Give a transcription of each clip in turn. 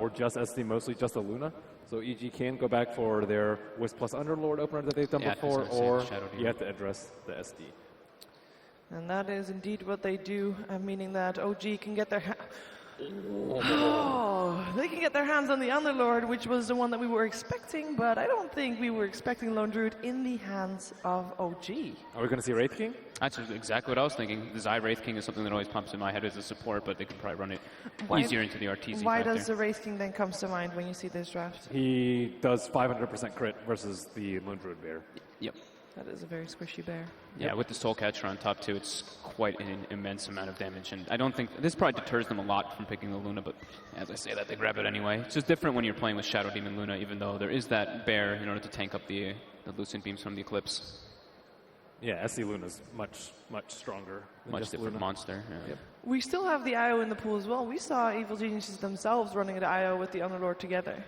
or just SD, mostly just a Luna. So EG can go back for their Wisp plus Underlord opener that they've done before, or you have to address the SD. And that is indeed what they do, meaning that OG can get their they can get their hands on the Underlord, which was the one that we were expecting, but I don't think we were expecting Lone Druid in the hands of OG. Are we going to see Wraith King? That's exactly what I was thinking. The Zai Wraith King is something that always pops in my head as a support, but they could probably run it easier into the RTZ Why factor. does the Wraith King then comes to mind when you see this draft? He does 500% crit versus the Lone Druid Bear. Yep. That is a very squishy bear. Yeah, with the Soul Catcher on top too, it's quite an immense amount of damage, and I don't think this probably deters them a lot from picking the Luna. But as I say that, they grab it anyway. It's just different when you're playing with Shadow Demon Luna, even though there is that bear in order to tank up the Lucent beams from the Eclipse. Yeah, SC Luna's much stronger. Much different Luna. Monster. Yeah. Yep. We still have the IO in the pool as well. We saw Evil Geniuses themselves running the IO with the Underlord together,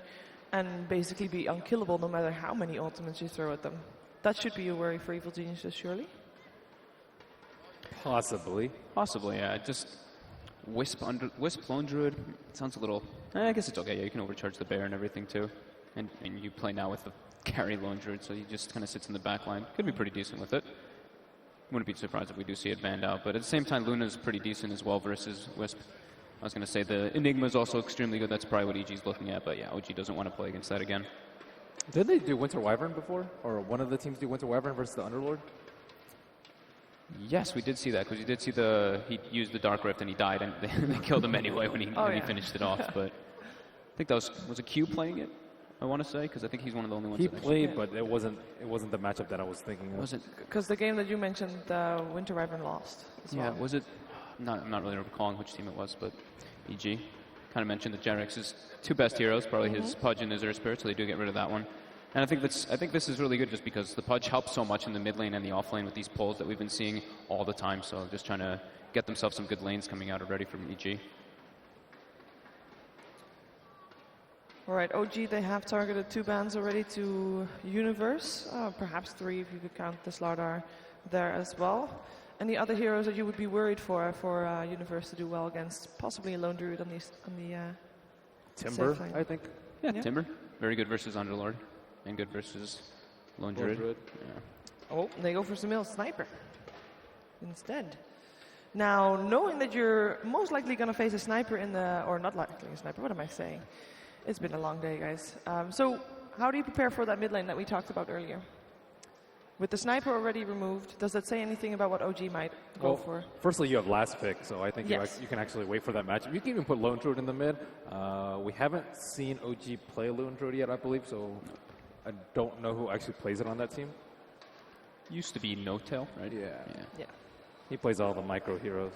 and basically be unkillable no matter how many ultimates you throw at them. That should be a worry for Evil Geniuses, surely? Possibly. Possibly, yeah. Just Wisp Lone Druid sounds a little... I guess it's okay. Yeah, you can overcharge the bear and everything too. And you play now with the carry Lone Druid, so he just kind of sits in the back line. Could be pretty decent with it. Wouldn't be surprised if we do see it banned out. But at the same time, Luna's pretty decent as well versus Wisp. I was going to say the Enigma is also extremely good. That's probably what EG's looking at. But yeah, OG doesn't want to play against that again. Did they do Winter Wyvern before? Or one of the teams do Winter Wyvern versus the Underlord? Yes, we did see that, because you did see he used the Dark Rift and he died, and they killed him anyway when he finished it off. But I think that was a Q playing it, I want to say, because I think he's one of the only ones. He played, but it wasn't the matchup that I was thinking of. Was it? Because the game that you mentioned, Winter Wyvern lost. Yeah, was it? I'm not really recalling which team it was, but EG kind of mentioned that Jarex's two best heroes, probably his Pudge and his Earth Spirit, so they do get rid of that one. And I think this is really good just because the Pudge helps so much in the mid lane and the off lane with these pulls that we've been seeing all the time. So just trying to get themselves some good lanes coming out already from EG. All right, OG, they have targeted 2 bans already to Universe, perhaps 3 if you could count the Slardar there as well. Any other heroes that you would be worried for Universe to do well against? Possibly a Lone Druid on the Timber, I think. Yeah, Timber. Very good versus Underlord. And good versus Lone Druid. Yeah. Oh, they go for Samil Sniper instead. Now, knowing that you're most likely going to face a Sniper or not likely a Sniper, what am I saying? It's been a long day, guys. So, how do you prepare for that mid lane that we talked about earlier? With the Sniper already removed, does that say anything about what OG might go for? Firstly, you have last pick, so I think you can actually wait for that matchup. You can even put Lone Druid in the mid. We haven't seen OG play Lone Druid yet, I believe, so I don't know who actually plays it on that team. Used to be No-Tail, right? Yeah. He plays all the micro heroes.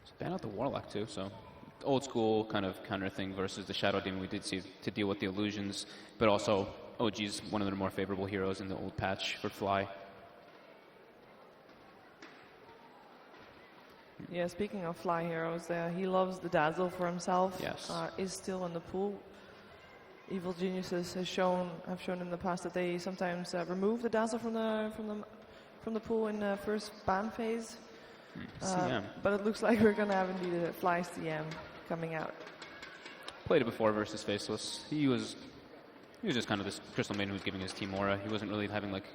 Just ban out the Warlock too, so old school kind of counter thing versus the Shadow Demon we did see to deal with the illusions, but also OG's one of the more favorable heroes in the old patch for Fly. Yeah, speaking of Fly heroes, he loves the Dazzle for himself. Yes. Is still in the pool. Evil Geniuses have shown in the past that they sometimes remove the Dazzle from the pool in the first ban phase. CM. But it looks like we're going to have indeed a Fly CM coming out. Played it before versus Faceless. He was just kind of this Crystal Maiden who was giving his team aura. He wasn't really having like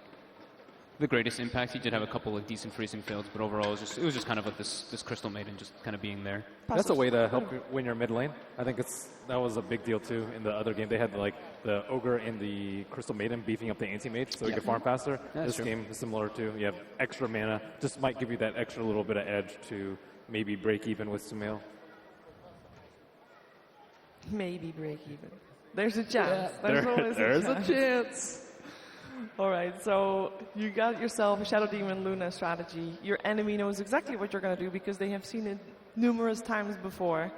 the greatest impact. He did have a couple of decent freezing fields, but overall it was just kind of like this Crystal Maiden just kind of being there. That's a way to help win your mid lane. I think that was a big deal too in the other game. They had like the Ogre and the Crystal Maiden beefing up the anti-mage so you could farm faster. This game is similar too. You have extra mana. Just might give you that extra little bit of edge to maybe break even with Sumail. Maybe break even. There's a chance. There's a chance. All right, so you got yourself a Shadow Demon Luna strategy. Your enemy knows exactly what you're going to do because they have seen it numerous times before.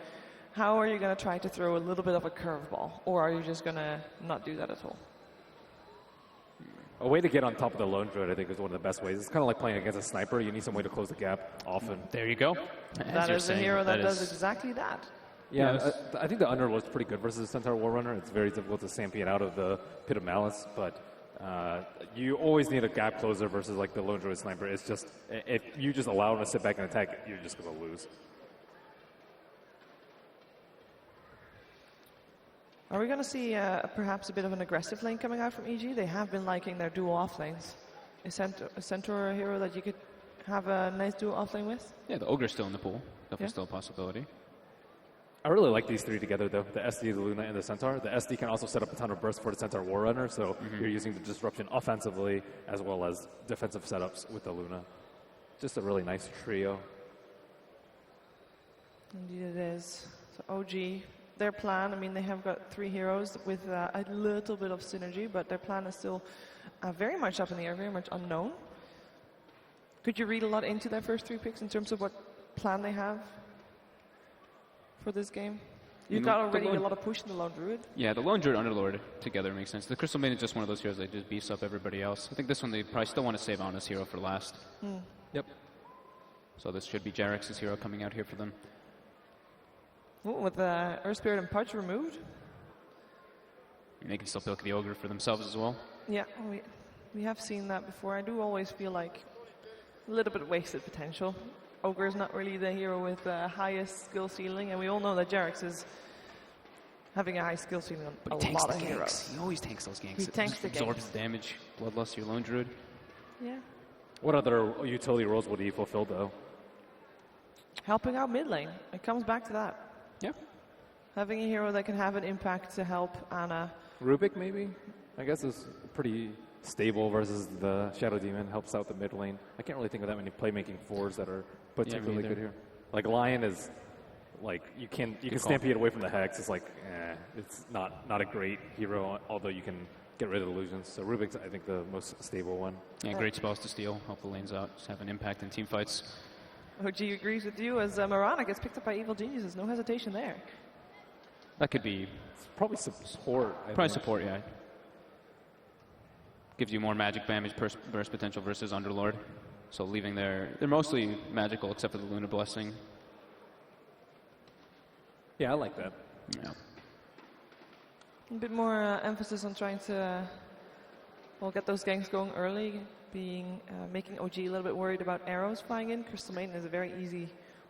How are you going to try to throw a little bit of a curveball? Or are you just going to not do that at all? A way to get on top of the Lone Druid, I think, is one of the best ways. It's kind of like playing against a Sniper. You need some way to close the gap often. There you go. That is a hero that does exactly that. Yeah, I think the Underlord's pretty good versus the Centaur Warrunner. It's very difficult to champion out of the Pit of Malice, but you always need a gap closer versus like the Lone Druid Sniper. It's just, if you just allow him to sit back and attack, you're just going to lose. Are we going to see perhaps a bit of an aggressive lane coming out from EG? They have been liking their dual off lanes. Is Centaur a hero that you could have a nice dual off lane with? Yeah, the Ogre's still in the pool. Definitely still a possibility. I really like these three together, though. The SD, the Luna, and the Centaur. The SD can also set up a ton of bursts for the Centaur War Runner, so you're using the disruption offensively as well as defensive setups with the Luna. Just a really nice trio. Indeed it is. So OG, their plan, I mean, they have got 3 heroes with a little bit of synergy, but their plan is still very much up in the air, very much unknown. Could you read a lot into their first 3 picks in terms of what plan they have for this game? You've got already a lot of push in the Lone Druid. Yeah, the Lone Druid Underlord together makes sense. The Crystal Maiden is just one of those heroes that just beefs up everybody else. I think this one they probably still want to save Ana's hero for last. Yep. So this should be Jarex's hero coming out here for them. Ooh, with the Earth Spirit and Pudge removed. And they can still pick the Ogre for themselves as well. Yeah, we have seen that before. I do always feel like a little bit of wasted potential. Ogre is not really the hero with the highest skill ceiling, and we all know that Jarex is having a high skill ceiling on a lot of heroes. He always tanks those ganks. He tanks the absorbs the damage. Bloodlust, your Lone Druid. Yeah. What other utility roles would he fulfill, though? Helping out mid lane. It comes back to that. Yeah. Having a hero that can have an impact to help Ana. Rubik, maybe? I guess is pretty stable versus the Shadow Demon. Helps out the mid lane. I can't really think of that many playmaking 4s that are particularly good here. Like Lion is, like you can stampede away from the Hex. It's like, it's not a great hero, although you can get rid of illusions. So Rubik's, I think, the most stable one. Yeah, great spells to steal, help the lanes out, just have an impact in team fights. OG agrees with you as Mirana gets picked up by Evil Geniuses. No hesitation there. That could be... It's probably support. Probably support, yeah. Gives you more magic damage burst potential versus Underlord. So leaving they're mostly magical except for the Lunar Blessing. Yeah, I like that. Yeah. A bit more emphasis on trying to get those ganks going early, making OG a little bit worried about arrows flying in. Crystal Maiden is a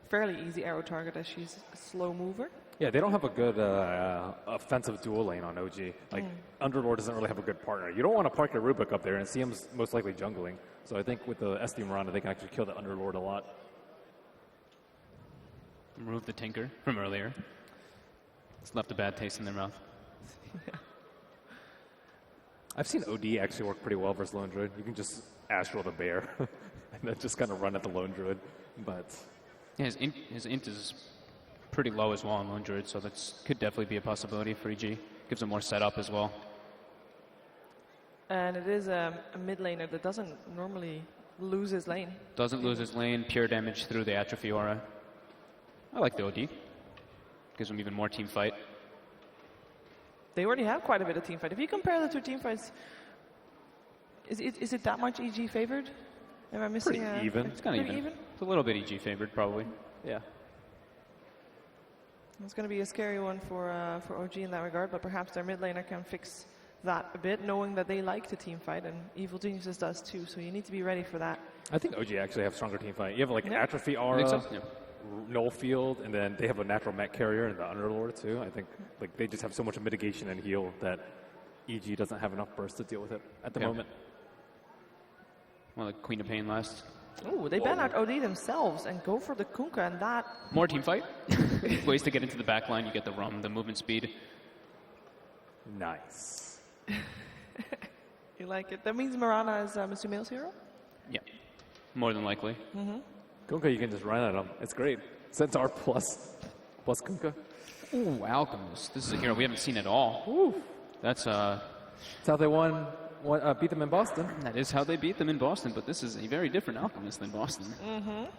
fairly easy arrow target as she's a slow mover. Yeah, they don't have a good offensive dual lane on OG. Like, Underlord doesn't really have a good partner. You don't want to park your Rubik up there, and CM's most likely jungling. So I think with the SD Miranda, they can actually kill the Underlord a lot. Remove the Tinker from earlier. It's left a bad taste in their mouth. Yeah. I've seen OD actually work pretty well versus Lone Druid. You can just Astral the Bear and then just kind of run at the Lone Druid. But yeah, his int is pretty low as well on Lone Druid, so that could definitely be a possibility for EG. Gives him more setup as well. And it is a mid laner that doesn't normally lose his lane. Doesn't lose his lane, pure damage through the Atrophy Aura. I like the OD. Gives him even more team fight. They already have quite a bit of team fight. If you compare the 2 team fights, is it that much EG favored? Am I missing pretty even. It's kind of even. It's a little bit EG favored, probably. yeah. It's going to be a scary one for OG in that regard, but perhaps their mid laner can fix that a bit, knowing that they like to team fight, and Evil Geniuses does too, so you need to be ready for that. I think OG actually have stronger team fight. You have like Atrophy Aura, So? Yeah. Null Field, and then they have a natural mech carrier and the Underlord too. I think like they just have so much mitigation and heal that EG doesn't have enough burst to deal with it at the moment. Well, like Queen of Pain last. Oh, they ban out OD themselves and go for the Kunkka, and that... More team fight. Ways to get into the back line. You get the rum, the movement speed. Nice. You like it. That means Mirana is Mr. Mail's hero? Yeah, more than likely. Kunkka, you can just run at him. It's great. Centaur plus Kunkka. Ooh, Alchemist. This is a hero we haven't seen at all. Ooh. That's how they beat them in Boston. That is how they beat them in Boston, but this is a very different Alchemist than Boston.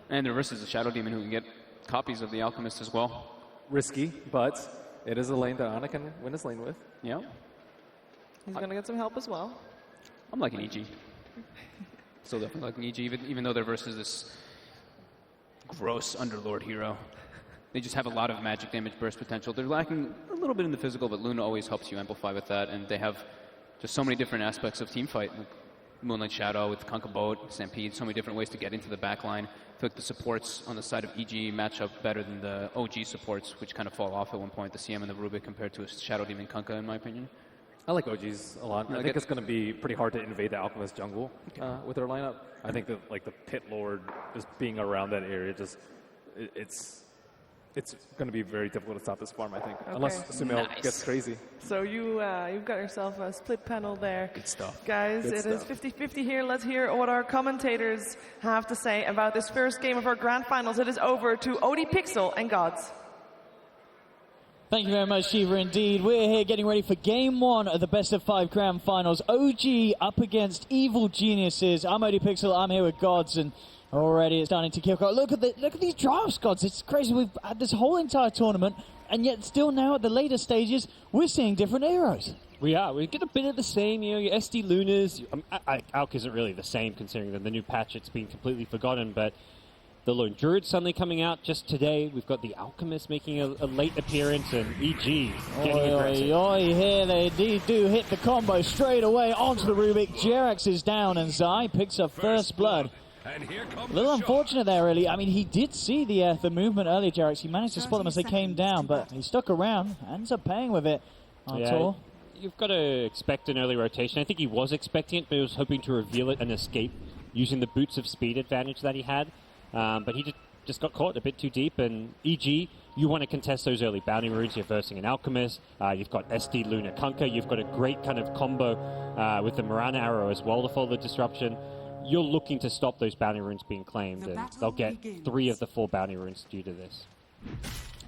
And they're versus a Shadow Demon who can get copies of the Alchemist as well. Risky, but it is a lane that Ana can win his lane with. Yeah. He's going to get some help as well. I'm liking EG. Still definitely liking EG, even though they're versus this gross Underlord hero. They just have a lot of magic damage burst potential. They're lacking a little bit in the physical, but Luna always helps you amplify with that, and they have just so many different aspects of team fight. Like, Moonlight Shadow with Kunkka Boat, Stampede, so many different ways to get into the back line. I feel like the supports on the side of EG match up better than the OG supports, which kind of fall off at one point, the CM and the Rubik compared to a Shadow Demon Kunkka, in my opinion. I like OGs a lot. I think it's going to be pretty hard to invade the Alchemist jungle with their lineup. I think that like the Pit Lord just being around that area, just it's going to be very difficult to stop this farm. I think, unless Sumail gets crazy. So you've got yourself a split panel there. Good stuff. Guys, Good it stuff. is 50-50 here. Let's hear what our commentators have to say about this first game of our grand finals. It is over to OD Pixel and Gods. Thank you very much, Shiva, indeed. We're here getting ready for Game 1 of the Best of 5 Grand Finals. OG up against Evil Geniuses. I'm OD Pixel, I'm here with Gods, and already it's starting to kick off. Look at these drafts, Gods. It's crazy. We've had this whole entire tournament, and yet still now at the later stages, we're seeing different heroes. We are. We get a bit of the same, your SD Lunas. Alk isn't really the same, considering that the new patch, it's been completely forgotten, but the Lone Druid suddenly coming out just today. We've got the Alchemist making a late appearance, and EG getting aggressive. Here they do hit the combo straight away onto the Rubik. Jerax is down, and Zai picks up first blood. A little unfortunate there, really. I mean, he did see the movement earlier, Jerax. He managed to spot them as they came down, but he stuck around, ends up paying with it. You've got to expect an early rotation. I think he was expecting it, but he was hoping to reveal it and escape using the boots of speed advantage that he had. But he just got caught a bit too deep, and EG, you want to contest those early bounty runes. You're versing an Alchemist. You've got SD Luna Kunkka. You've got a great kind of combo with the Mirana Arrow as well to follow the disruption. You're looking to stop those bounty runes being claimed, and they'll get 3 of the 4 bounty runes due to this.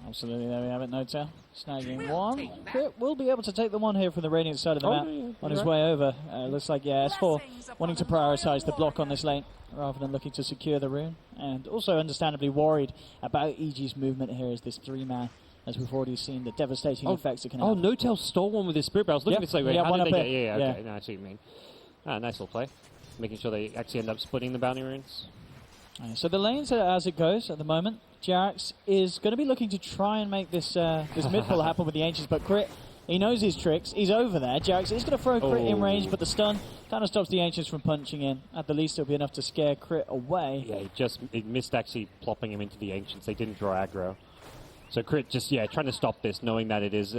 Absolutely, there we have it, Nota. Snagging one. Crit will be able to take the one here from the Radiant side of the map on his way over. Looks like, S4 wanting to prioritize the block on this lane rather than looking to secure the rune. And also understandably worried about EG's movement here as this 3-man, as we've already seen the devastating effects it can have. No-Tail stole one with his Spirit Barrel. I was looking at this like, wait, how did they get... Yeah, okay, no, I see what you mean. Nice little play. Making sure they actually end up splitting the bounty runes. So the lanes, as it goes at the moment, Jerax is going to be looking to try and make this this mid pull happen with the Ancients, but Crit, he knows his tricks. He's over there. Jerax is going to throw Crit in range, but the stun kind of stops the Ancients from punching in. At the least, it'll be enough to scare Crit away. Yeah, he missed actually plopping him into the Ancients. They didn't draw aggro. So Crit just, trying to stop this, knowing that it is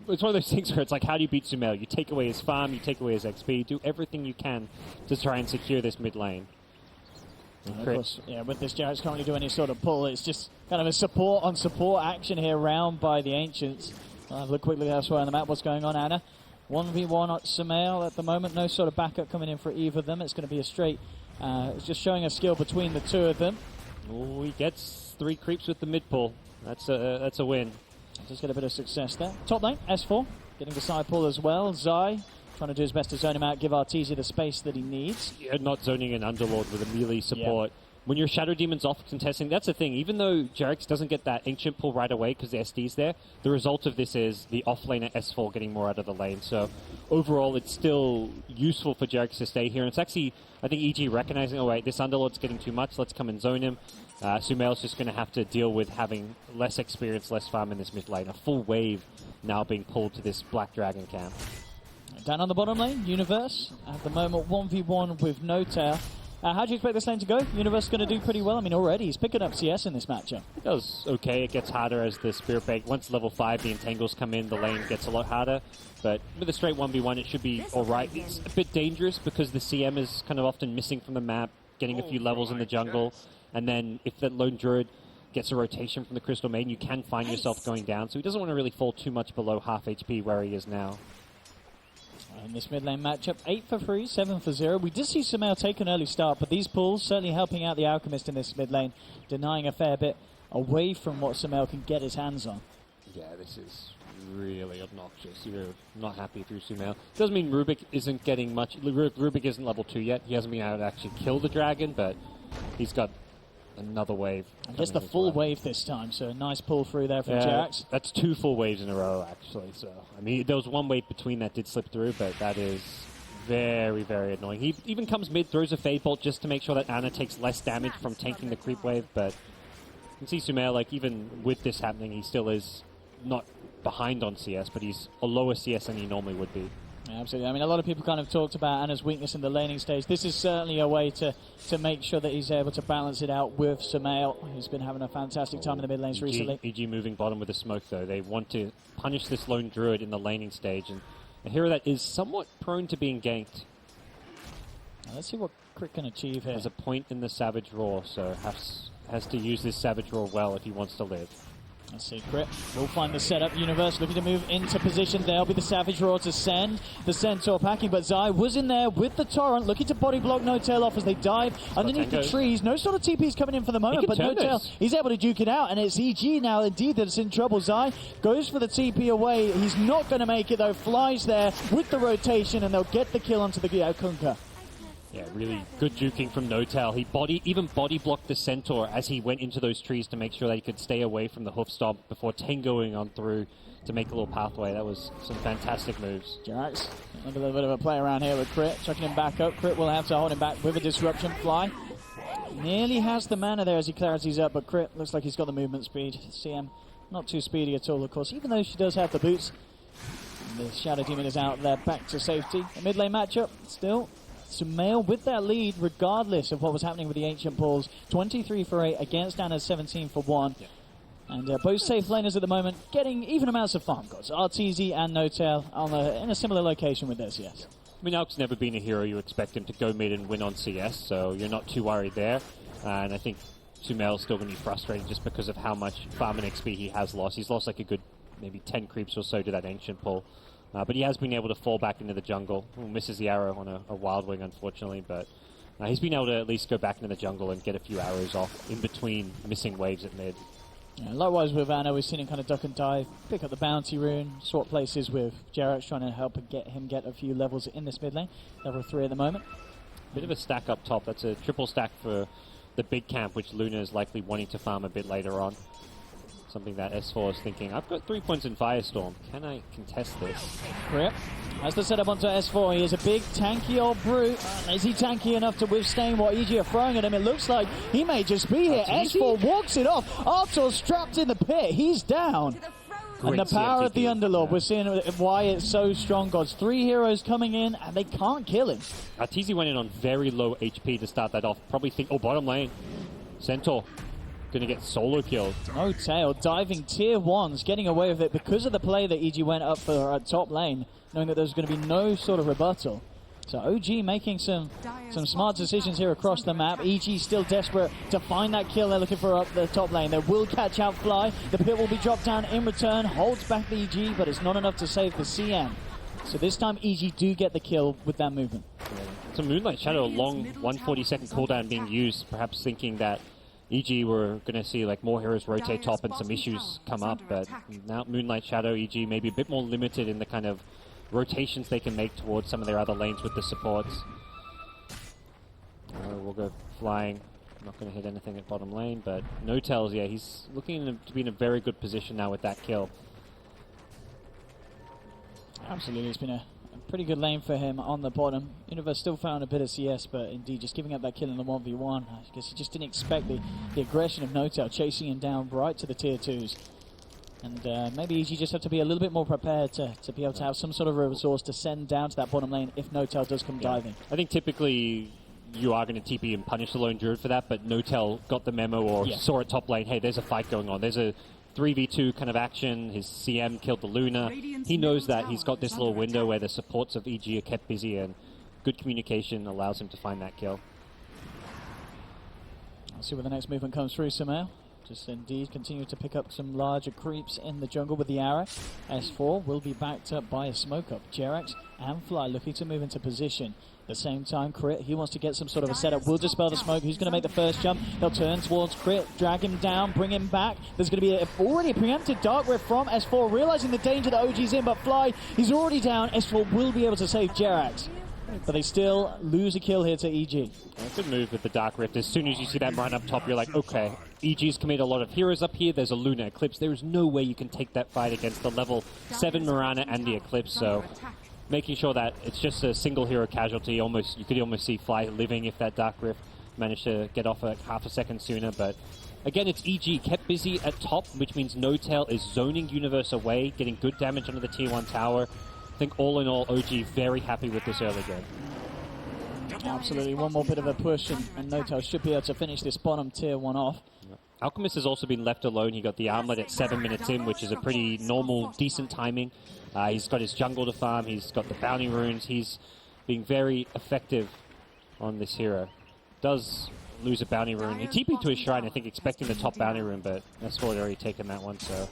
it's one of those things where it's like, how do you beat Sumail? You take away his farm, you take away his XP, do everything you can to try and secure this mid lane. Of course, with this Jerax can't really do any sort of pull. It's just kind of a support on support action here round by the Ancients. I'll have a look quickly elsewhere on the map. What's going on, Anna? 1v1 at Sumail at the moment. No sort of backup coming in for either of them. It's going to be a straight, it's just showing a skill between the two of them. Oh, he gets 3 creeps with the mid pull. That's a win. Just get a bit of success there. Top lane, S4, getting the side pull as well. Zai trying to do his best to zone him out, give Artesia the space that he needs. You're not zoning an Underlord with a melee support. When your Shadow Demon's off contesting, that's the thing. Even though Jerax doesn't get that Ancient pull right away because the SD's there, the result of this is the off-laner S4 getting more out of the lane. So overall, it's still useful for Jerax to stay here. And it's actually, I think, EG recognizing, oh wait, this Underlord's getting too much, let's come and zone him. Sumail's just going to have to deal with having less experience, less farm in this mid lane. A full wave now being pulled to this Black Dragon camp. Down on the bottom lane, Universe, at the moment 1v1 with No-Tail. How do you expect this lane to go? Universe going to do pretty well. I mean, already he's picking up CS in this matchup. It does okay. It gets harder as the Spirit Bait. Once level 5, the Entangles come in, the lane gets a lot harder. But with a straight 1v1, it should be alright. It's a bit dangerous because the CM is kind of often missing from the map, getting a few levels in the jungle. And then if the Lone Druid gets a rotation from the Crystal Maiden, you can find yourself going down. So he doesn't want to really fall too much below half HP where he is now. In this mid lane matchup, 8 for 3, 7 for 0. We did see Sumail take an early start, but these pulls certainly helping out the Alchemist in this mid lane, denying a fair bit away from what Sumail can get his hands on. Yeah, this is really obnoxious. You're not happy through Sumail. Doesn't mean Rubik isn't getting much. Rubik isn't level 2 yet. He hasn't been able to actually kill the dragon, but he's got another wave. I guess the full wave this time, so a nice pull through there from Jerax. That's 2 full waves in a row, actually. So, I mean, there was 1 wave between that did slip through, but that is very, very annoying. He even comes mid, throws a Fade Bolt just to make sure that Ana takes less damage from tanking the creep wave, but you can see Sumail, like, even with this happening, he still is not behind on CS, but he's a lower CS than he normally would be. Yeah, absolutely. I mean, a lot of people kind of talked about Anna's weakness in the laning stage. This is certainly a way to make sure that he's able to balance it out with Sumail, who's been having a fantastic time in the mid lanes recently. EG moving bottom with the smoke, though. They want to punish this lone druid in the laning stage, and a hero that is somewhat prone to being ganked. Now, let's see what Crit can achieve here. There's a point in the Savage Roar, so has to use this Savage Roar well if he wants to live. Let's see, Crit will find the setup. Universe looking to move into position. There'll be the Savage Roar to send the Centaur packing, but Zai was in there with the Torrent, looking to body block No Tail off as they dive underneath the trees. No sort of TP's coming in for the moment, but No Tail, he's able to duke it out, and it's EG now indeed that's in trouble. Zai goes for the TP away. He's not going to make it though. Flies there with the rotation, and they'll get the kill onto the Kunkka. Yeah, really good juking from No Tail. He even body blocked the Centaur as he went into those trees to make sure that he could stay away from the hoof stomp before tangoing on through to make a little pathway. That was some fantastic moves. Jerax, a little bit of a play around here with Crit, chucking him back up. Crit will have to hold him back with a disruption. Fly nearly has the mana there as he clarities up, but Crit looks like he's got the movement speed. CM not too speedy at all, of course, even though she does have the boots. And the Shadow Demon is out there back to safety. A mid lane matchup still. Sumail with that lead, regardless of what was happening with the Ancient Pulls. 23 for 8 against Anna's 17 for 1. Yeah. And both safe laners at the moment getting even amounts of farm gods. RTZ and No Tail in a similar location with this, yes. I mean, Alk's never been a hero you expect him to go mid and win on CS, so you're not too worried there. And I think Sumail's still going to be frustrated just because of how much farm and XP he has lost. He's lost like a good maybe 10 creeps or so to that Ancient Pull. But he has been able to fall back into the jungle. Misses the arrow on a Wild Wing, unfortunately, but he's been able to at least go back into the jungle and get a few arrows off in between missing waves at mid. Yeah, likewise with Anna, we've seen him kind of duck and dive, pick up the bounty rune, swap places with Jerax, trying to help him get a few levels in this mid lane. Level 3 at the moment. Bit of a stack up top. That's a triple stack for the big camp, which Luna is likely wanting to farm a bit later on. Something that S4 is thinking, I've got 3 points in Firestorm. Can I contest this? Rip has the setup onto S4. He is a big, tanky old brute. Is he tanky enough to withstand what EG are throwing at him? It looks like he may just be here. S4 walks it off. Arthur's strapped in the pit. He's down. And the power of the Underlord, we're seeing why it's so strong, gods. 3 heroes coming in, and they can't kill him. Arteezy went in on very low HP to start that off. Probably think, bottom lane. Centaur. Going to get solo killed. No Tail diving tier 1s, getting away with it because of the play that EG went up for top lane, knowing that there's going to be no sort of rebuttal. So OG making some smart decisions here across the map. EG still desperate to find that kill. They're looking for up the top lane. They will catch out Fly. The pit will be dropped down in return. Holds back the EG, but it's not enough to save the CM. So this time EG do get the kill with that movement. So Moonlight Shadow, a long 140-second cooldown being used, perhaps thinking that EG were going to see like more heroes rotate top and some issues come up, but now Moonlight Shadow, EG maybe a bit more limited in the kind of rotations they can make towards some of their other lanes with the supports. We'll go flying. Not going to hit anything at bottom lane, but No Tails, yeah, he's looking to be in a very good position now with that kill. Absolutely, it's been a pretty good lane for him on the bottom. Universe still found a bit of CS, but indeed just giving up that kill in the 1v1. I guess he just didn't expect the aggression of No Tail chasing him down right to the tier 2s. And maybe EG just have to be a little bit more prepared to be able to have some sort of a resource to send down to that bottom lane if No Tail does come diving. I think typically you are going to TP and punish the lone druid for that, but No Tail got the memo or saw at top lane, hey, there's a fight going on. There's a 3v2 kind of action. His CM killed the Luna. He knows that he's got this little window where the supports of EG are kept busy, and good communication allows him to find that kill. Let's see where the next movement comes through somehow. Just indeed continue to pick up some larger creeps in the jungle with the arrow. S4 will be backed up by a smoke up. Jerax and Fly looking to move into position. At the same time, Crit, he wants to get some sort of a setup. Will dispel the smoke. Who's going to make the first jump? They'll turn towards Crit, drag him down, bring him back. There's going to be already a preempted Dark Rift from S4, realizing the danger that OG's in, but Fly, he's already down. S4 will be able to save Jerax. But they still lose a kill here to EG. Yeah, good move with the Dark Rift. As soon as you see that run up top, you're like, okay, EG's committed a lot of heroes up here. There's a Luna Eclipse. There is no way you can take that fight against the level 7 Mirana and the Eclipse, so making sure that it's just a single hero casualty. You could almost see Fly living if that Dark Rift managed to get off half a second sooner. But again, it's EG kept busy at top, which means No Tail is zoning Universe away, getting good damage under the tier 1 tower. think all in all, OG very happy with this early game. Absolutely, one more bit of a push, and Notel should be able to finish this bottom tier 1 off. Alchemist has also been left alone. He got the armlet at 7 minutes in, which is a pretty normal, decent timing. He's got his jungle to farm. He's got the bounty runes. He's being very effective on this hero. Does lose a bounty rune. He TP'd to his shrine, I think, expecting the top bounty rune, but S4 had already taken that one, so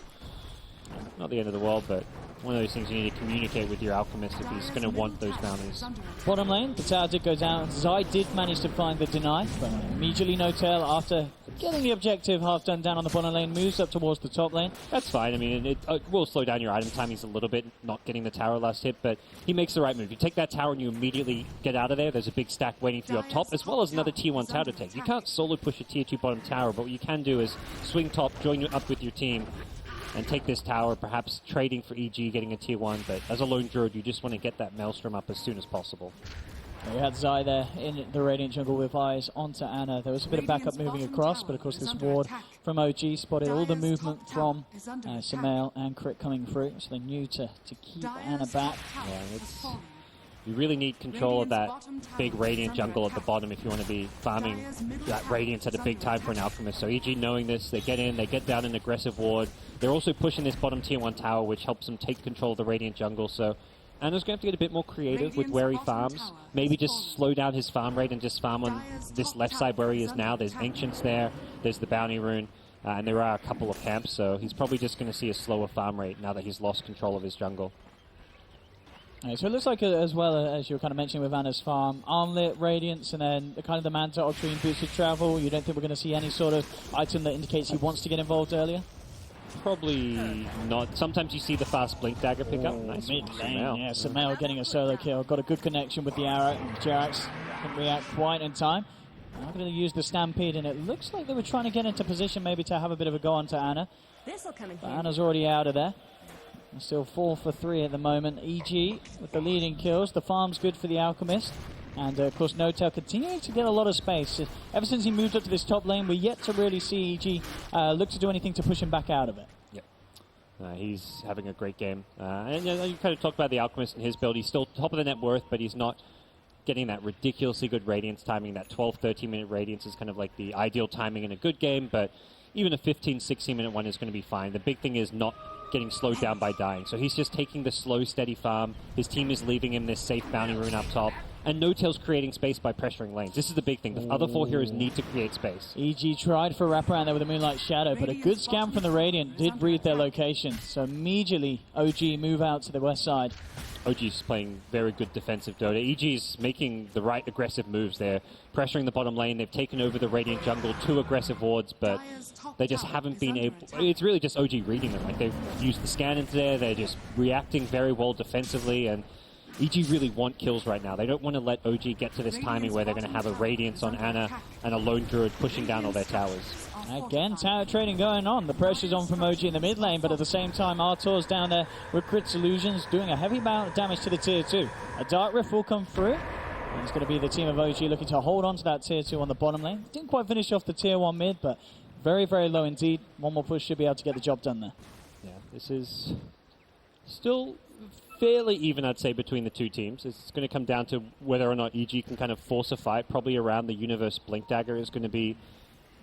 not the end of the world, but one of those things you need to communicate with your Alchemist if he's going to want those bounties. Bottom lane, the tower did go down. Zai did manage to find the deny, but immediately Notel, after getting the objective half done down on the bottom lane, moves up towards the top lane. That's fine. I mean, it will slow down your item timings a little bit, not getting the tower last hit, but he makes the right move. You take that tower and you immediately get out of there. There's a big stack waiting for you up top, as well as another tier 1 tower to take. You can't solo push a tier 2 bottom tower, but what you can do is swing top, join you up with your team, and take this tower, perhaps trading for EG, getting a tier 1, but as a lone druid, you just want to get that Maelstrom up as soon as possible. We had Zai there in the Radiant jungle with eyes onto Ana. There was a bit of backup moving across, but of course this ward from OG spotted all the movement from Sumail and Crit coming through, so they knew to keep Ana back. Yeah, you really need control of that big Radiant jungle at the bottom if you want to be farming that Radiance at a big time for an Alchemist. So EG knowing this, they get in, they get down an aggressive ward. They're also pushing this bottom tier 1 tower, which helps them take control of the Radiant jungle. So Ana's going to have to get a bit more creative with where he farms. Maybe just slow down his farm rate and just farm on this left side where he is now. There's Ancients there, there's the Bounty Rune, and there are a couple of camps. So he's probably just going to see a slower farm rate now that he's lost control of his jungle. So it looks like, as well as you were kind of mentioning with Ana's farm, Armlet, Radiance, and then kind of the Manta Octarine Boots of Travel. You don't think we're going to see any sort of item that indicates he wants to get involved earlier? Probably not. Sometimes you see the fast Blink Dagger pick up. Nice mid lane, yeah, Sumail. Sumail getting a solo kill. Got a good connection with the arrow, and Jerax can react quite in time. I'm going to use the Stampede, and it looks like they were trying to get into position maybe to have a bit of a go onto Ana. But Ana's already out of there. Still 4 for 3 at the moment. EG with the leading kills. The farm's good for the Alchemist. And of course Notel continuing to get a lot of space. Ever since he moved up to this top lane, we're yet to really see EG look to do anything to push him back out of it. Yep. He's having a great game. And you kind of talked about the Alchemist and his build. He's still top of the net worth, but he's not getting that ridiculously good Radiance timing. That 12-13 minute Radiance is kind of like the ideal timing in a good game, but even a 15-16 minute one is going to be fine. The big thing is not getting slowed down by dying. So he's just taking the slow, steady farm. His team is leaving him this safe bounty rune up top. And Notel's creating space by pressuring lanes. This is the big thing. The other 4 heroes need to create space. EG tried for a wraparound there with a Moonlight Shadow, but a good scam from the Radiant did read their location. So immediately OG move out to the west side. OG's playing very good defensive Dota. EG's making the right aggressive moves. They're pressuring the bottom lane. They've taken over the Radiant jungle, 2 aggressive wards, but they just haven't been able... It's really just OG reading them. Like, they've used the scan into there. They're just reacting very well defensively, and EG really want kills right now. They don't want to let OG get to this timing where they're going to have a Radiance on Ana and a Lone Druid pushing down all their towers. Again, tower trading going on. The pressure's on from OG in the mid lane, but at the same time, Artur's down there with Crit Solutions doing a heavy amount of damage to the tier 2. A Dark Rift will come through. And it's going to be the team of OG looking to hold on to that tier 2 on the bottom lane. Didn't quite finish off the tier 1 mid, but very, very low indeed. One more push should be able to get the job done there. Yeah, this is still fairly even, I'd say, between the two teams. It's going to come down to whether or not EG can kind of force a fight. Probably around the Universe Blink Dagger is going to be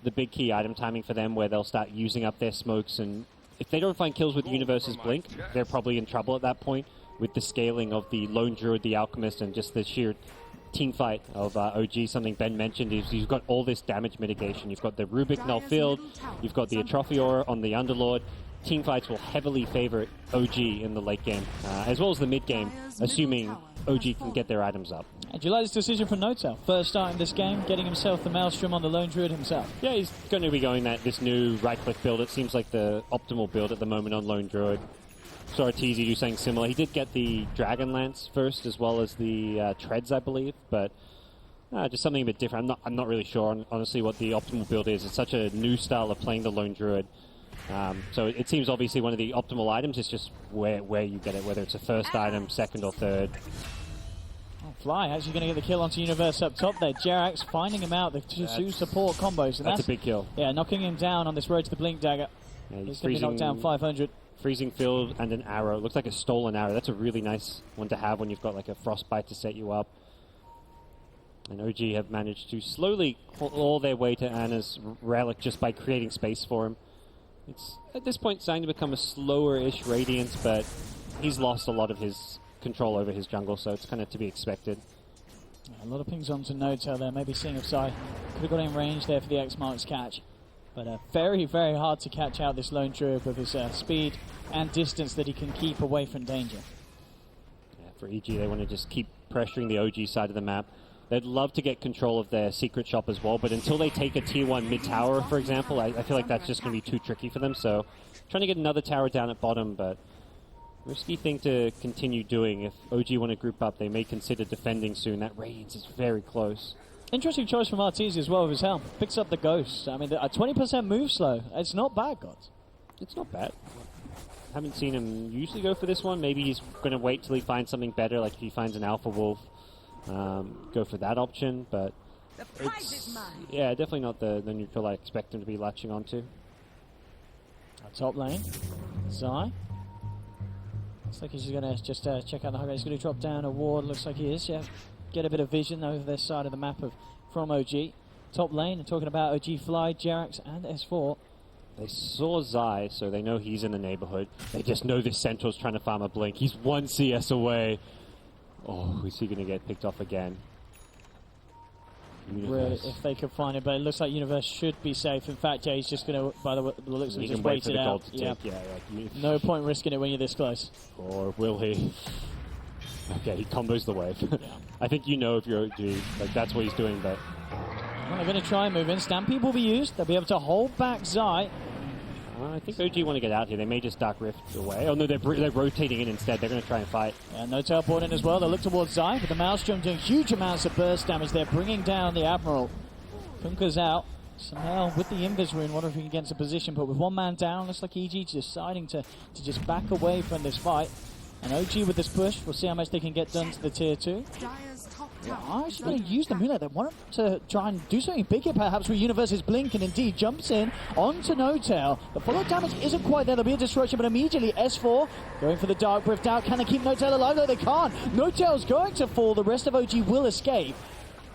the big key item timing for them, where they'll start using up their smokes, and if they don't find kills with Universe's Blink, they're probably in trouble at that point with the scaling of the Lone Druid, the Alchemist, and just the sheer team fight of OG. Something Ben mentioned is you've got all this damage mitigation. You've got the Rubik Null Field, you've got the Atrophior on the Underlord. Team fights will heavily favor OG in the late game, as well as the mid game, assuming OG can get their items up. And do you like this decision from Notel? First start in this game, getting himself the Maelstrom on the Lone Druid himself. Yeah, he's going to be going this new right-click build. It seems like the optimal build at the moment on Lone Druid. Saw TZ do something similar. He did get the Dragon Lance first, as well as the Treads, I believe, but just something a bit different. I'm not really sure, honestly, what the optimal build is. It's such a new style of playing the Lone Druid. So it seems obviously one of the optimal items. It's just where you get it, whether it's a first item, second or third. Fly actually going to get the kill onto Universe up top there. Jerax finding him out, the two support combos. And that's a big kill. Yeah, knocking him down on this road to the Blink Dagger. Yeah, he's going to be knocked down 500. Freezing Field and an arrow. Looks like a stolen arrow. That's a really nice one to have when you've got like a frostbite to set you up. And OG have managed to slowly claw their way to Anna's relic just by creating space for him. It's at this point starting to become a slower-ish Radiance, but he's lost a lot of his control over his jungle, so it's kind of to be expected. A lot of pings onto Notail there, maybe seeing if Psy could have got in range there for the X marks catch. But very, very hard to catch out this lone Druid with his speed and distance that he can keep away from danger. Yeah, for EG, they want to just keep pressuring the OG side of the map. They'd love to get control of their secret shop as well, but until they take a tier 1 mid-tower, for example, I feel like that's just going to be too tricky for them. So trying to get another tower down at bottom, but risky thing to continue doing. If OG want to group up, they may consider defending soon. That Radiance is very close. Interesting choice from Arteezy as well with his helm. Picks up the Ghost. I mean, a 20% move slow. It's not bad, Gods. It's not bad. Haven't seen him usually go for this one. Maybe he's going to wait till he finds something better, like if he finds an Alpha Wolf, go for that option. But it's, yeah, definitely not the neutral I expect him to be latching onto. Top lane, Zai. Looks like he's going to just check out the high. He's going to drop down a ward. Looks like he is, yeah. Get a bit of vision over this side of the map from OG. Top lane, and talking about OG Fly, Jerax, and S4. They saw Zai, so they know he's in the neighborhood. They just know this Centaur's trying to farm a blink. He's 1 CS away. Oh, is he going to get picked off again? Really, if they could find it, but it looks like Universe should be safe. In fact, yeah, he's just going to, by the looks of it, just wait it out. Yeah. No point risking it when you're this close. Or will he? Okay, he combos the wave. I think you know if you're OG, like that's what he's doing, but... Well, they're going to try and move in. Stampede will be used. They'll be able to hold back Zai. I think OG want to get out here. They may just Dark Rift away. Oh no, they're rotating in instead. They're going to try and fight. Yeah, no teleport in as well. They look towards Zai, but the Maelstrom doing huge amounts of burst damage. They're bringing down the Admiral. Kunkka's out. Somehow, with the Invis rune, wonder if he can get into position, but with one man down, looks like EG deciding to just back away from this fight. And OG with this push, we'll see how much they can get done to the tier 2. Yeah, actually going to use the Moonlight. They want to try and do something big here, perhaps, with Universe's Blink, and indeed jumps in onto Notail. The follow damage isn't quite there. There'll be a destruction, but immediately S4 going for the Dark Rift out. Can they keep Notail alive? No, they can't. Notail's going to fall. The rest of OG will escape.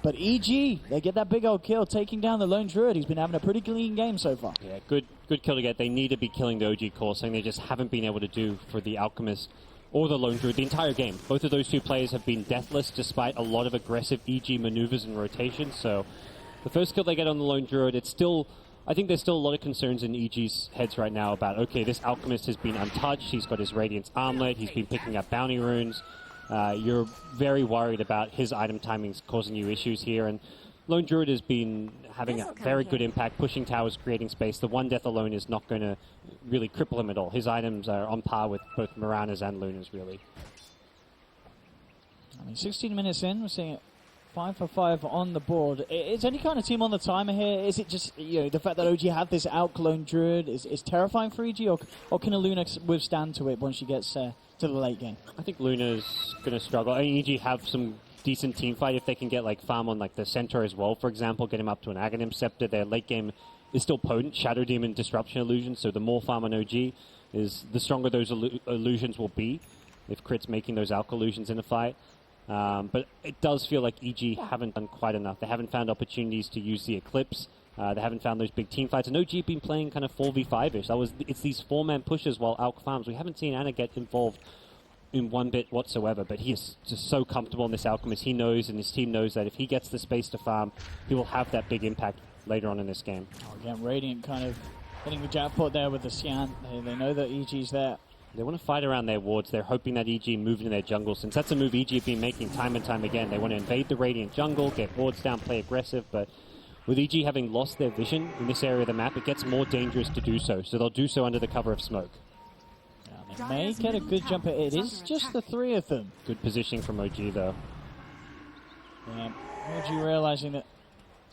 But EG, they get that big old kill, taking down the lone Druid. He's been having a pretty clean game so far. Yeah, good kill to get. They need to be killing the OG core, something they just haven't been able to do for the Alchemist or the Lone Druid the entire game. Both of those two players have been deathless despite a lot of aggressive EG maneuvers and rotations. So the first kill they get on the Lone Druid, it's still, I think there's still a lot of concerns in EG's heads right now about, okay, this Alchemist has been untouched, he's got his Radiance Armlet, he's been picking up bounty runes. You're very worried about his item timings causing you issues here, and Lone Druid has been having a very good impact, pushing towers, creating space. The one death alone is not going to really cripple him at all. His items are on par with both Mirana's and Luna's, really. I mean, 16 minutes in, we're seeing it 5 for 5 on the board. Is any kind of team on the timer here? Is it just, the fact that OG have this out Lone Druid is terrifying for EG, or can a Luna withstand to it once she gets to the late game? I think Luna's going to struggle. I mean, EG have some decent team fight if they can get farm on the center as well, for example, get him up to an Aghanim Scepter. Their late game is still potent. Shadow Demon Disruption Illusion, so the more farm on OG is the stronger those illusions will be if Crit's making those Alch illusions in a fight. But it does feel like EG haven't done quite enough. They haven't found opportunities to use the Eclipse. They haven't found those big team fights. And OG have been playing kind of 4v5-ish. It's these 4-man pushes while Alch farms. We haven't seen Anna get involved in one bit whatsoever, but he is just so comfortable in this Alchemist. He knows, and his team knows, that if he gets the space to farm, he will have that big impact later on in this game. Oh, again, Radiant kind of hitting the jackpot there with the Sian. They know that EG's there. They want to fight around their wards. They're hoping that EG move into their jungle, since that's a move EG have been making time and time again. They want to invade the Radiant jungle, get wards down, play aggressive, but with EG having lost their vision in this area of the map, it gets more dangerous to do so. So they'll do so under the cover of smoke. They may get a good jump. It is just the 3 of them. Good positioning from OG, though. Yeah, OG realizing that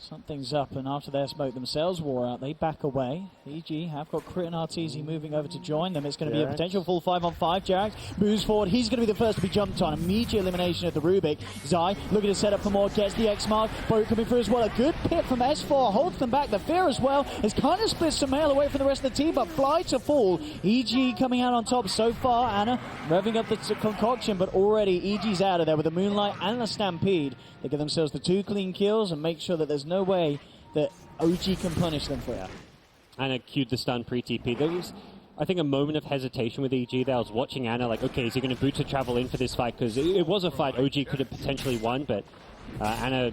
Something's up, and after their smoke themselves wore out, they back away. EG have got Crit and Arteezy moving over to join them. It's going to be a potential full 5-on-5. Jarax moves forward. He's going to be the first to be jumped on. Immediate elimination of the Rubik. Zai looking to set up for more. Gets the X mark. Boat coming through as well. A good pit from S4 holds them back. The Fear as well has kind of split Sumail away from the rest of the team, but Fly to fall. EG coming out on top so far. Anna revving up the concoction, but already EG's out of there with the Moonlight and the Stampede. They give themselves the 2 clean kills and make sure that there's no way that OG can punish them for it. Anna queued the stun pre-TP. There was, I think, a moment of hesitation with EG there. I was watching Anna like, okay, is he going to boot to travel in for this fight? Because it was a fight OG could have potentially won, but Anna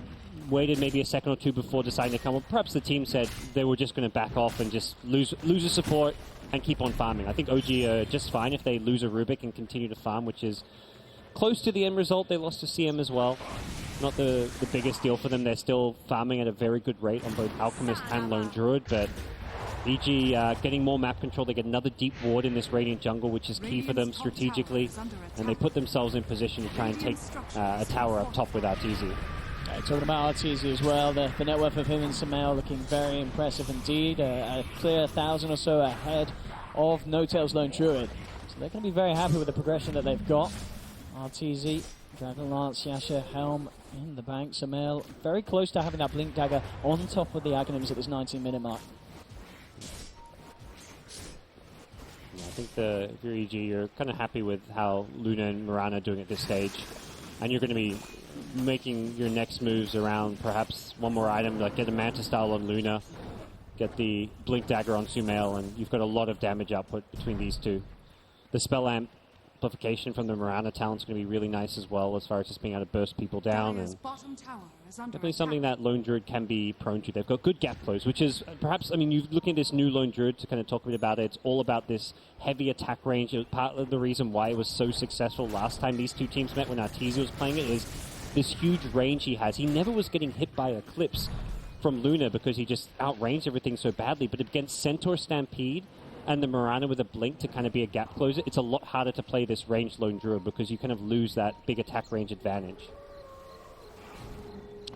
waited maybe a second or two before deciding to come. Well, perhaps the team said they were just going to back off and just lose a support and keep on farming. I think OG are just fine if they lose a Rubik and continue to farm, which is close to the end result. They lost to CM as well. Not the biggest deal for them. They're still farming at a very good rate on both Alchemist and Lone Druid, but EG getting more map control. They get another deep ward in this Radiant jungle, which is key for them strategically, and they put themselves in position to try and take a tower up top with Arteezy. Talking about Arteezy as well, the net worth of him and Sumail looking very impressive indeed. A clear 1,000 or so ahead of No-Tail's Lone Druid. So they're going to be very happy with the progression that they've got. Arteezy, Dragon Lance, Yasha, Helm in the bank. Sumail very close to having that Blink Dagger on top of the Aghanims at this 19-minute mark. Yeah, I think if you're EG, you're kind of happy with how Luna and Mirana are doing at this stage. And you're going to be making your next moves around perhaps one more item, like get a Manta Style on Luna, get the Blink Dagger on Sumail, and you've got a lot of damage output between these two. The spell amplification from the Mirana talent is going to be really nice as well, as far as just being able to burst people down, and definitely something that Lone Druid can be prone to. They've got good gap close, which is perhaps, I mean, you're looking at this new Lone Druid to kind of talk a bit about it. It's all about this heavy attack range. It was part of the reason why it was so successful last time these two teams met when Arteezy was playing it, is this huge range he has. He never was getting hit by Eclipse from Luna because he just outranged everything so badly, but against Centaur Stampede and the Mirana with a Blink to kind of be a gap closer, it's a lot harder to play this ranged Lone Druid because you kind of lose that big attack range advantage.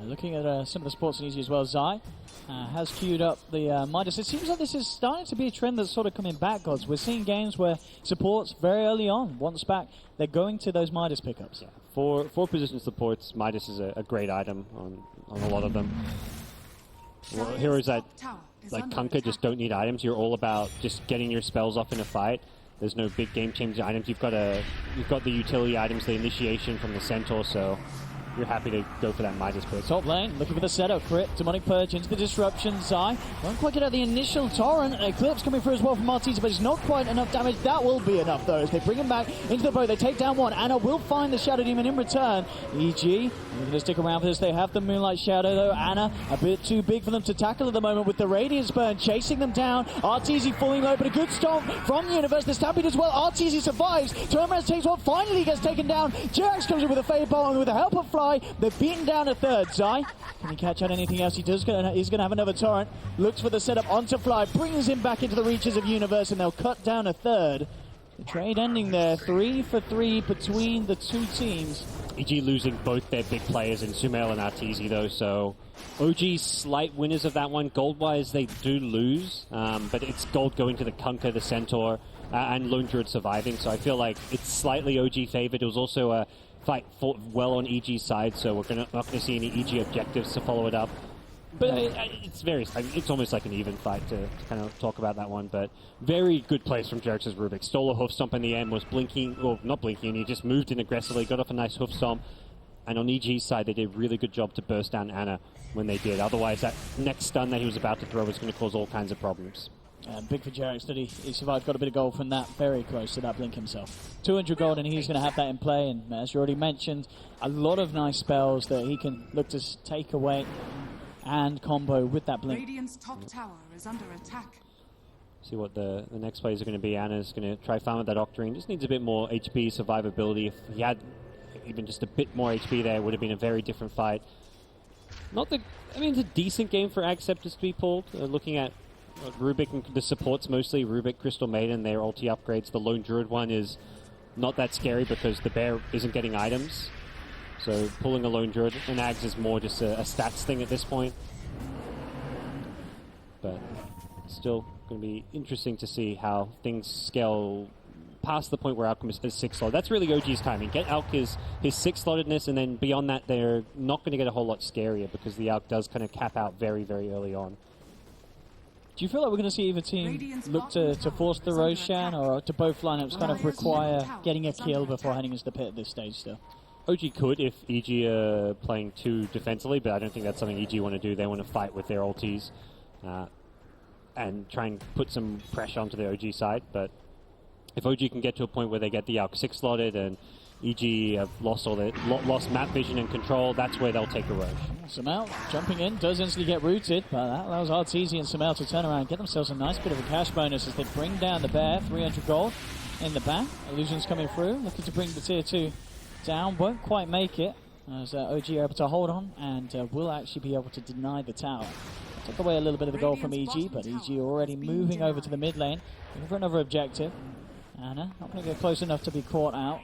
Looking at some of the sports and easy as well, Zai has queued up the Midas. It seems like this is starting to be a trend that's sort of coming back, Gods. We're seeing games where supports very early on, once back, they're going to those Midas pickups. Yeah. For position supports, Midas is a great item on a lot of them. Well, heroes that, like Kunkka, just don't need items. You're all about just getting your spells off in a fight. There's no big game-changing items. You've got the utility items, the initiation from the Centaur, so you're happy to go for that Midas pick. Top lane, looking for the setup. Crit, Demonic Purge into the disruption. Zai won't quite get out the initial torrent. Eclipse coming through as well from Arteezy, but it's not quite enough damage. That will be enough, though, as they bring him back into the boat. They take down one. Anna will find the Shadow Demon in return. EG, they're going to stick around for this. They have the Moonlight Shadow, though. Anna, a bit too big for them to tackle at the moment with the Radiance Burn, chasing them down. Arteezy falling low, but a good stomp from the Universe. The Stampede as well. Arteezy survives. Terminus takes one, finally gets taken down. Jerax comes in with a Fade Bolt, and with the help of Fly, they've beaten down a third. Zai, can he catch out anything else? He's going to have another torrent. Looks for the setup onto Fly, brings him back into the reaches of Universe, and they'll cut down a third. The trade ending there, 3 for 3 between the two teams. EG losing both their big players in Sumail and Arteezy, though, so OG slight winners of that one. Gold-wise, they do lose, but it's gold going to the Kunkka, the Centaur, and Lone Druid surviving, so I feel like it's slightly OG favored. It was also a fight fought well on EG's side, so we're not going to see any EG objectives to follow it up. But it's almost like an even fight to kind of talk about that one. But very good plays from Jerax's Rubik. Stole a hoof stomp in the end, was blinking, or not blinking, he just moved in aggressively, got off a nice hoof stomp. And on EG's side, they did a really good job to burst down Anna when they did. Otherwise, that next stun that he was about to throw was going to cause all kinds of problems. Big for Jerax that he survived, got a bit of gold from that, very close to that blink himself. 200 gold, and he's going to have that in play, and as you already mentioned, a lot of nice spells that he can look to take away and combo with that blink. Radiant's top tower is under attack. See what the next plays are going to be. Anna's going to try farm with that Octarine. Just needs a bit more HP, survivability. If he had even just a bit more HP there, it would have been a very different fight. It's a decent game for Acceptors to be pulled. Looking at Rubik and the supports mostly, Rubik, Crystal Maiden, their ulti upgrades. The Lone Druid one is not that scary because the bear isn't getting items. So pulling a Lone Druid and Ags is more just a stats thing at this point. but still going to be interesting to see how things scale past the point where Alchemist is 6-slotted. That's really OG's timing. Get Alk his 6-slottedness, and then beyond that, they're not going to get a whole lot scarier because the Alk does kind of cap out very, very early on. Do you feel like we're going to see either team look to force the Roshan, or do both lineups kind of require getting a kill before heading into the pit at this stage still? OG could if EG are playing too defensively, but I don't think that's something EG want to do. They want to fight with their ultis and try and put some pressure onto the OG side. But if OG can get to a point where they get the Alk 6-slotted and EG have lost lost map vision and control, that's where they'll take a rush. Samel jumping in, does instantly get rooted, but that allows Arteezy and Samel to turn around and get themselves a nice bit of a cash bonus as they bring down the bear. 300 gold in the back. Illusions coming through, looking to bring the tier 2 down. Won't quite make it as OG are able to hold on and will actually be able to deny the tower. Took away a little bit of the goal from EG, but EG already moving over to the mid lane, looking for another objective. Anna not going to get close enough to be caught out.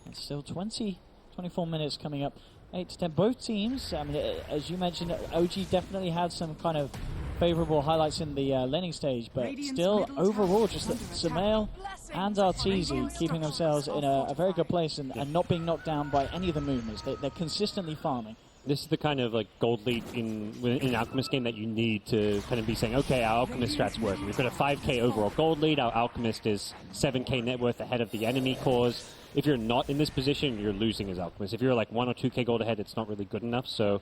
It's still 24 minutes coming up. 8 to 10. Both teams, I mean, as you mentioned, OG definitely had some kind of favourable highlights in the laning stage, but still overall just Samel and Arteezy keeping themselves in a very good place and not being knocked down by any of the movements. They're consistently farming. This is the kind of like gold lead in an Alchemist game that you need to kind of be saying, okay, our Alchemist strat's working. We've got a 5k overall gold lead. Our Alchemist is 7k net worth ahead of the enemy cores. If you're not in this position, you're losing as Alchemist. If you're like 1 or 2k gold ahead, it's not really good enough. So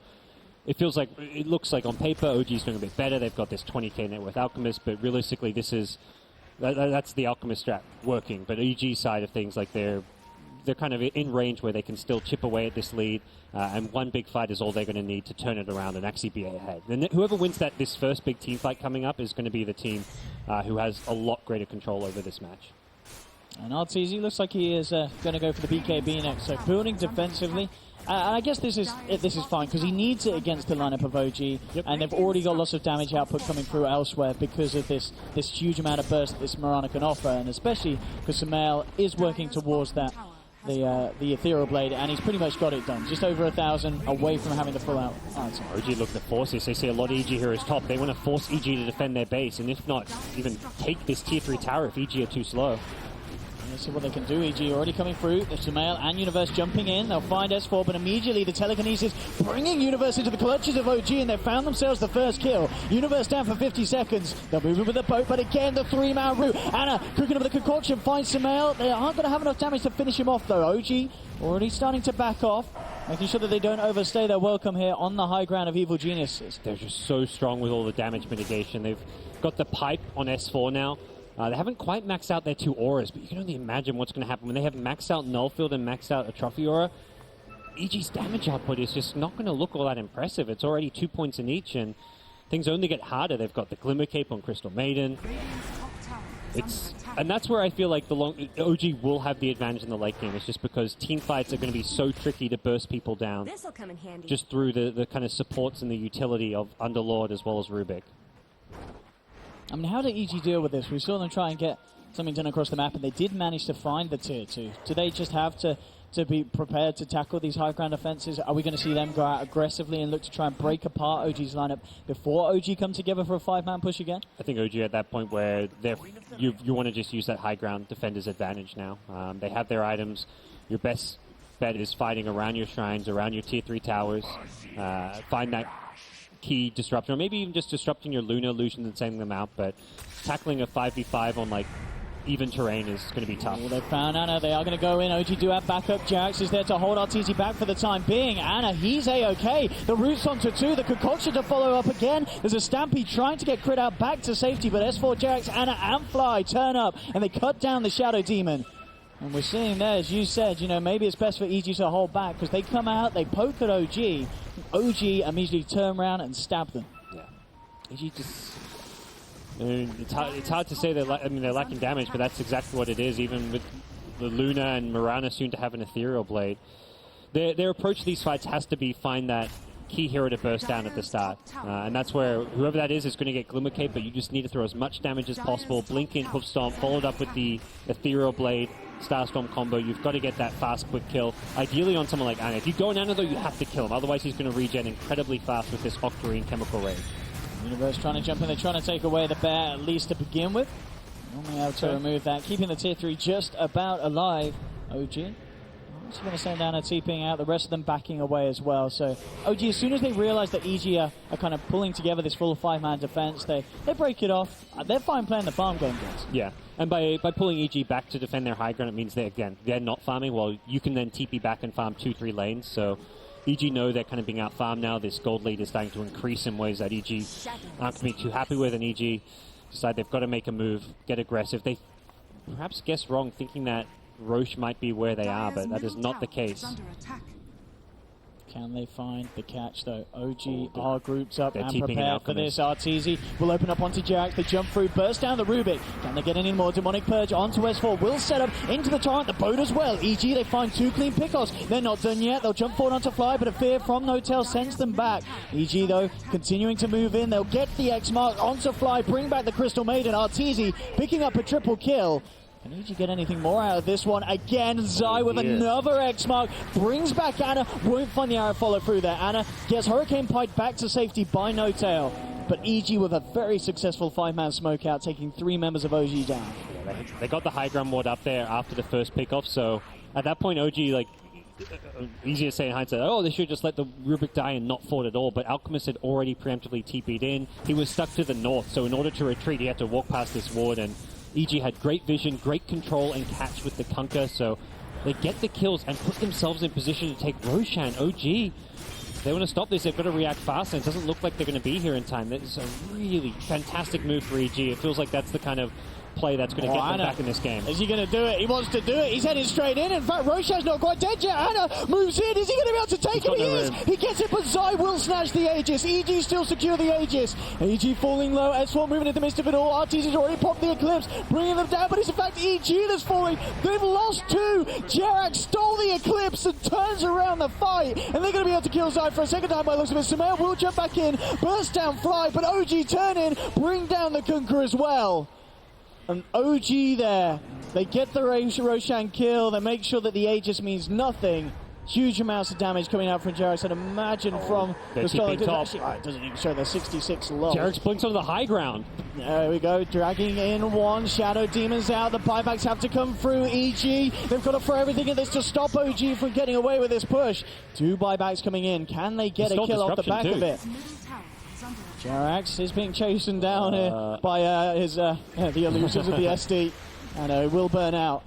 it looks like on paper, OG's doing a bit better. They've got this 20k net worth Alchemist, but realistically, that's the Alchemist strat working. But EG side of things, like they're kind of in range where they can still chip away at this lead, and one big fight is all they're going to need to turn it around and actually be ahead. And whoever wins this first big team fight coming up is going to be the team who has a lot greater control over this match. And Arteezy looks like he is going to go for the BKB next. So building defensively. I guess this is fine because he needs it against the lineup of OG, and they've already got lots of damage output coming through elsewhere because of this huge amount of burst that this Mirana can offer, and especially because Samel is working towards that the Ethereal Blade, and he's pretty much got it done. Just over 1,000 away from having the full out answer. OG look to force this. They see a lot of EG heroes top. They want to force EG to defend their base, and if not, even take this tier 3 tower if EG are too slow. Let's see what they can do. EG already coming through. The Samel and Universe jumping in. They'll find S4, but immediately the telekinesis bringing Universe into the clutches of OG, and they've found themselves the first kill. Universe down for 50 seconds. They're moving with the boat, but again, the 3-man route. Anna cooking up the concoction, finds Samel. They aren't going to have enough damage to finish him off, though. OG already starting to back off, making sure that they don't overstay their welcome here on the high ground of Evil Geniuses. They're just so strong with all the damage mitigation. They've got the pipe on S4 now. They haven't quite maxed out their 2 auras, but you can only imagine what's going to happen when they have maxed out Nullfield and maxed out a Trophy Aura. EG's damage output is just not going to look all that impressive. It's already 2 points in each, and things only get harder. They've got the Glimmer Cape on Crystal Maiden. And that's where I feel like OG will have the advantage in the late game. It's just because team fights are going to be so tricky to burst people down. This'll come in handy. Just through the kind of supports and the utility of Underlord as well as Rubik. I mean, how did EG deal with this? We saw them try and get something done across the map, and they did manage to find the tier 2. Do they just have to be prepared to tackle these high ground offenses? Are we going to see them go out aggressively and look to try and break apart OG's lineup before OG come together for a 5-man push again? I think OG at that point where you want to just use that high ground defender's advantage now. They have their items. Your best bet is fighting around your shrines, around your tier 3 towers. Find that key disruption, or maybe even just disrupting your Luna illusions and sending them out, but tackling a 5v5 on like even terrain is going to be tough. Well, they found Anna. They are going to go in. OG do have backup. Jax is there to hold Arteezy back for the time being. Anna, he's A-okay. The root's onto 2. The concoction to follow up again. There's a Stampede trying to get Crit out back to safety, but S4, Jax, Anna, and Fly turn up, and they cut down the Shadow Demon. And we're seeing there, as you said, maybe it's best for EG to hold back because they come out, they poke at OG. OG immediately turn around and stab them. Yeah. EG just... it's hard to say they're lacking damage, but that's exactly what it is, even with the Luna and Mirana soon to have an Ethereal Blade. Their approach to these fights has to be find that key hero to burst down at the start. And that's where whoever that is going to get Glimmer Cape, but you just need to throw as much damage as possible. Blink in, Hoof Stomp, followed up with the Ethereal Blade, Starstorm combo. You've got to get that fast, quick kill. Ideally on someone like Anna. If you go on Anna, though, you have to kill him. Otherwise, he's going to regen incredibly fast with this Octarine Chemical Rage. Universe trying to jump in, they're trying to take away the bear at least to begin with. Only able to remove that, keeping the tier 3 just about alive. OG. Just going to send down a TPing out, the rest of them backing away as well. So OG, as soon as they realize that EG are kind of pulling together this full 5-man defense, they break it off. They're fine playing the farm game, guys. Yeah, and by pulling EG back to defend their high ground, it means they're not farming. Well, you can then TP back and farm 2-3 lanes. So EG know they're kind of being out farmed now. This gold lead is starting to increase in ways that EG aren't going to be too happy with, and EG decide they've got to make a move, get aggressive. They perhaps guessed wrong, thinking that Roche might be where they are, but that is not the case. Can they find the catch, though? OG are grouped up and TPing prepared for this. Arteezy will open up onto Jerax. They jump through, burst down the Rubik. Can they get any more? Demonic Purge onto S4. Will set up into the Torrent, the boat as well. EG, they find 2 clean pickoffs. They're not done yet. They'll jump forward onto Fly, but a fear from No Tail sends them back. EG, though, continuing to move in. They'll get the X mark onto Fly, bring back the Crystal Maiden. Arteezy picking up a triple kill. Can EG get anything more out of this one? Again, Zai with another X mark. Brings back Ana. Won't find the arrow follow through there. Ana gets Hurricane Pike back to safety by No Tail. But EG with a very successful 5-man smoke out, taking 3 members of OG down. Yeah, they got the high ground ward up there after the first pickoff. So at that point, OG, like, easy to say in hindsight, oh, they should just let the Rubik die and not fought at all. But Alchemist had already preemptively TP'd in. He was stuck to the north. So in order to retreat, he had to walk past this ward, and EG had great vision, great control and catch with the Kunkka, so they get the kills and put themselves in position to take Roshan. OG, if they want to stop this, they've got to react fast, and it doesn't look like they're going to be here in time. That is a really fantastic move for EG. It feels like that's the kind of play that's going to get them back in this game. Is he going to do it? He wants to do it. He's heading straight in. In fact, Roshan's not quite dead yet. Ana moves in. Is he going to be able to take him? He is. He gets it, but Zai will snatch the Aegis. EG still secure the Aegis. EG falling low. S4 moving in the midst of it all. Arteezy has already popped the Eclipse, bringing them down, but it's in fact EG that's falling. They've lost 2. Jerax stole the Eclipse and turns around the fight, and they're going to be able to kill Zai for a second time by the looks of it. Sumail will jump back in, burst down Fly, but OG turn in, bring down the Kunkka as well. And OG there, they get the Roshan kill, they make sure that the Aegis means nothing. Huge amounts of damage coming out from Jerax, I'd imagine from the Stolen. It doesn't even show, they're 66 low. Jerax blinks on the high ground. There we go, dragging in one, Shadow Demons out, the buybacks have to come through. EG, they've got to throw everything at this to stop OG from getting away with this push. 2 buybacks coming in, can they get a kill off the back of it? Jerax is being chastened down here by the illusions of the SD, and it will burn out.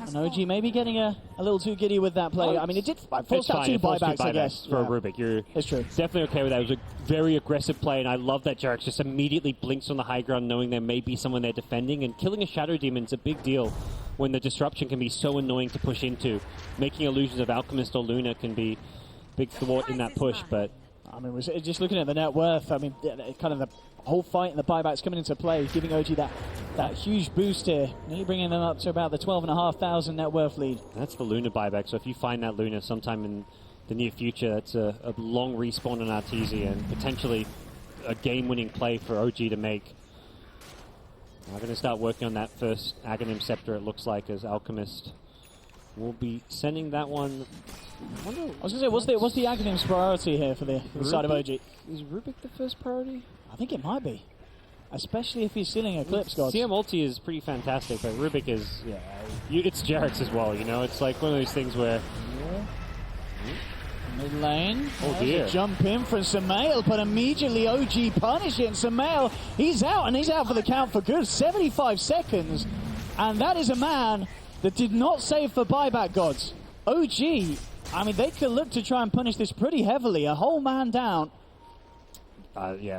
And OG maybe getting a little too giddy with that play. I mean, it did force out 2 buybacks, I guess. For a Rubik, it's true. Definitely okay with that. It was a very aggressive play, and I love that Jerax just immediately blinks on the high ground, knowing there may be someone there defending, and killing a Shadow Demon is a big deal when the disruption can be so annoying to push into. Making illusions of Alchemist or Luna can be big thwart in that push, but I mean, just looking at the net worth, I mean, kind of the whole fight and the buybacks coming into play, giving OG that huge boost here, nearly bringing them up to about the 12,500 net worth lead. That's the Luna buyback, so if you find that Luna sometime in the near future, that's a long respawn on Arteezy and potentially a game-winning play for OG to make. I'm going to start working on that first Aghanim Scepter, it looks like, as Alchemist will be sending that one. I was going to say, what's the Aghanim's priority here for the side of OG? Is Rubik the first priority? I think it might be. Especially if he's stealing Eclipse, God. CM ulti is pretty fantastic, but Rubik is, it's Jerax as well, you know? It's like one of those things where... Mid lane. Oh dear. Jump in from Sumail, but immediately OG punishing Sumail. He's out, and he's out for the count for good. 75 seconds. And that is a man that did not save for buyback, gods. OG, I mean, they could look to try and punish this pretty heavily. A whole man down.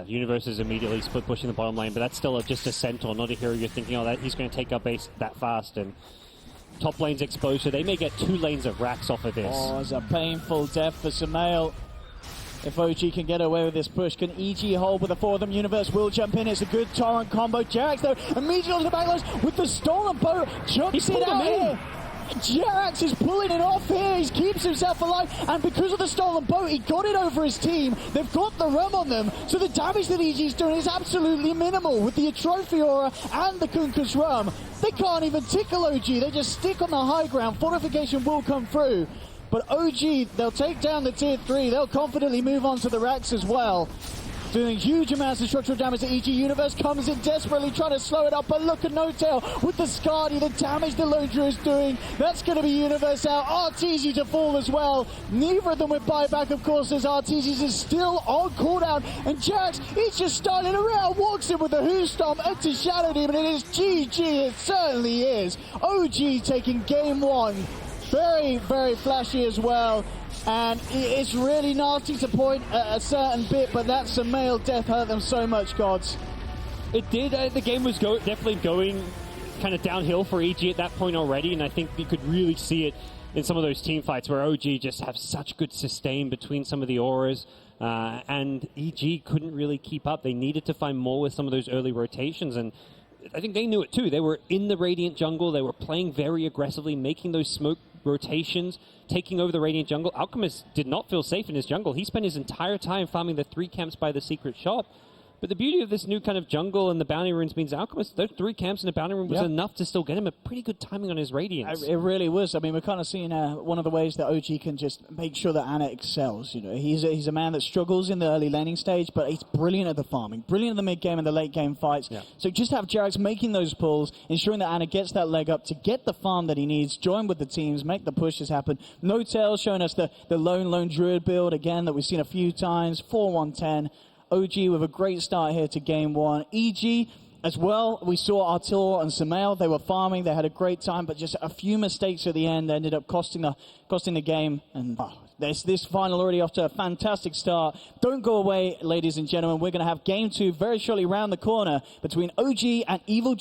Universe is immediately split pushing the bottom lane, but that's still just a Centaur, not a hero you're thinking, oh, that he's going to take up base that fast. And top lane's exposed, so they may get 2 lanes of racks off of this. Oh, it's a painful death for Sumail. If OG can get away with this push, can EG hold with the 4 of them? Universe will jump in. It's a good Torrent combo. Jerax, though, immediately on the backlines with the stolen boat. Jumps it out here. Jerax is pulling it off here. He keeps himself alive, and because of the stolen boat, he got it over his team. They've got the rum on them, so the damage that EG's doing is absolutely minimal. With the Atrophy Aura and the Kunkka's rum, they can't even tickle OG. They just stick on the high ground. Fortification will come through. But OG, they'll take down the tier 3. They'll confidently move on to the racks as well. doing huge amounts of structural damage to EG. Universe comes in desperately trying to slow it up, but look at No-Tail with the Scardy, the damage the Lone Druid is doing. That's going to be Universe out. Arteezy to fall as well. Neither of them with buyback, of course, as Arteezy is still on cooldown. And Jax, he's just starting around, walks in with the Who Stomp into Shadow Demon. It is GG, it certainly is. OG taking game one. Very, very flashy as well. And it's really nasty to point at a certain bit, but that Sumail death hurt them so much, gods. It did. The game was definitely going kind of downhill for EG at that point already, and I think you could really see it in some of those team fights where OG just have such good sustain between some of the auras, and EG couldn't really keep up. They needed to find more with some of those early rotations, and I think they knew it too. They were in the Radiant jungle. They were playing very aggressively, making those smoke rotations, taking over the Radiant jungle. Alchemist did not feel safe in his jungle. He spent his entire time farming the 3 camps by the secret shop. But the beauty of this new kind of jungle and the bounty runes means Alchemist, those 3 camps in the bounty rune was enough to still get him a pretty good timing on his Radiance. It really was. I mean, we're kind of seeing one of the ways that OG can just make sure that Anna excels. You know, he's a man that struggles in the early laning stage, but he's brilliant at the farming, brilliant at the mid game and the late game fights. Yeah. So just have Jarex making those pulls, ensuring that Anna gets that leg up to get the farm that he needs, join with the teams, make the pushes happen. No-Tail showing us the lone druid build again that we've seen a few times, 4-1-10. OG with a great start here to game one. EG as well, we saw Artur and Sumail. They were farming, they had a great time, but just a few mistakes at the end ended up costing the game. And this final already off to a fantastic start. Don't go away, ladies and gentlemen. We're going to have game 2 very shortly around the corner between OG and Evil